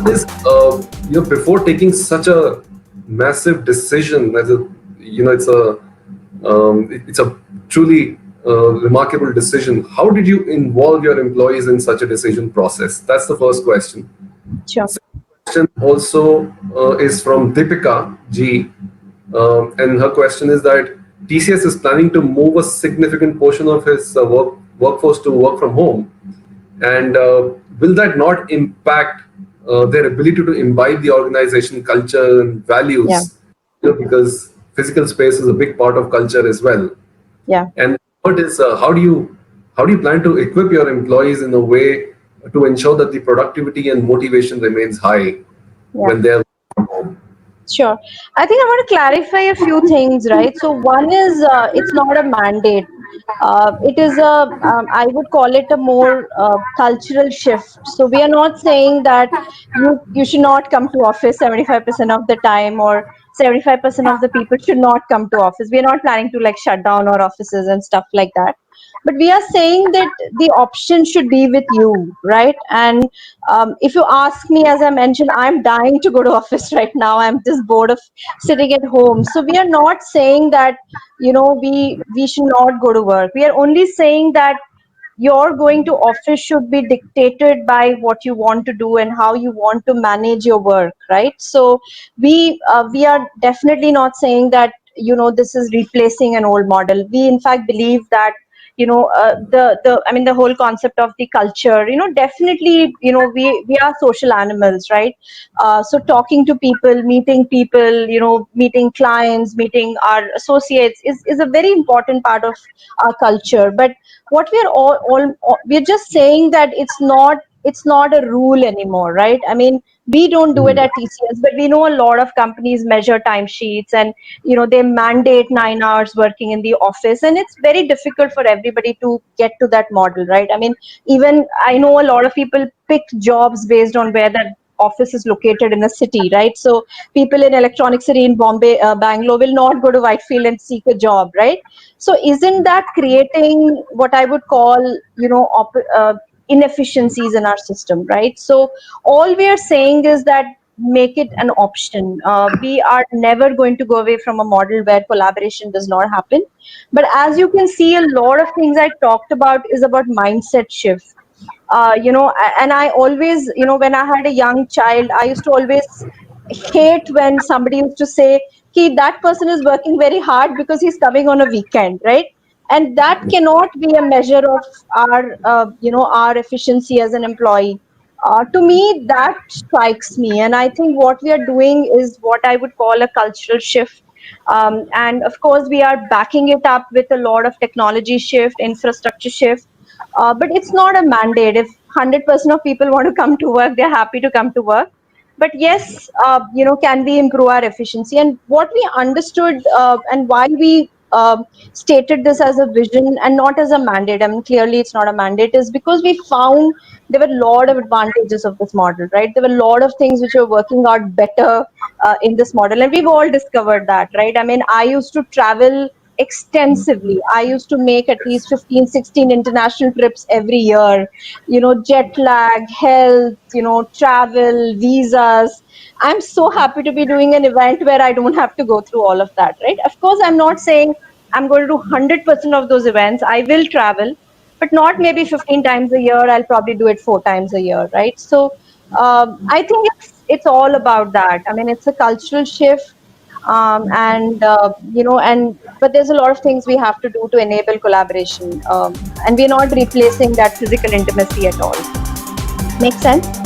is, before taking such a massive decision, as a, it's a truly remarkable decision. How did you involve your employees in such a decision process? That's the first question. Sure. Question also is from Deepika G. And her question is that TCS is planning to move a significant portion of his workforce to work from home. And will that not impact their ability to imbibe the organization culture and values? Yeah. Because physical space is a big part of culture as well. Yeah. And what is how do you plan to equip your employees in a way to ensure that the productivity and motivation remains high when they're from home? Sure. I think I want to clarify a few things, right? So one is it's not a mandate. It is I would call it a more cultural shift. So we are not saying that you should not come to office 75% of the time, or 75% of the people should not come to office. We are not planning to like shut down our offices and stuff like that. But we are saying that the option should be with you, right? And if you ask me, as I mentioned, I'm dying to go to office right now. I'm just bored of sitting at home. So we are not saying that, we should not go to work. We are only saying that your going to office should be dictated by what you want to do and how you want to manage your work, right? So we are definitely not saying that this is replacing an old model. We in fact believe that the whole concept of the culture, definitely, we are social animals, right? So talking to people, meeting people, meeting clients, meeting our associates is a very important part of our culture. But what we are all we're just saying that it's not a rule anymore, right? I mean, we don't do it at TCS, but we know a lot of companies measure timesheets, and they mandate 9 hours working in the office, and it's very difficult for everybody to get to that model, right? I mean, even I know a lot of people pick jobs based on where that office is located in a city, right? So people in Electronic City in Bombay, Bangalore will not go to Whitefield and seek a job, right? So isn't that creating what I would call, inefficiencies in our system, right? So all we are saying is that make it an option. We are never going to go away from a model where collaboration does not happen. But as you can see, a lot of things I talked about is about mindset shift. And I always, when I had a young child, I used to always hate when somebody used to say, that person is working very hard because he's coming on a weekend, right? And that cannot be a measure of our efficiency as an employee. To me, that strikes me. And I think what we are doing is what I would call a cultural shift. And of course, we are backing it up with a lot of technology shift, infrastructure shift. But it's not a mandate. If 100% of people want to come to work, they're happy to come to work. But yes, can we improve our efficiency? And what we understood, and why we stated this as a vision and not as a mandate, I mean, clearly it's not a mandate, is because we found there were a lot of advantages of this model, right? There were a lot of things which were working out better in this model. And we've all discovered that, right? I mean, I used to travel extensively. I used to make at least 15, 16 international trips every year, jet lag, health, travel, visas. I'm so happy to be doing an event where I don't have to go through all of that, right? Of course, I'm not saying I'm going to do 100% of those events. I will travel, but not maybe 15 times a year. I'll probably do it 4 times a year, right? So I think it's all about that. I mean, it's a cultural shift. But there's a lot of things we have to do to enable collaboration, and we're not replacing that physical intimacy at all. Make sense?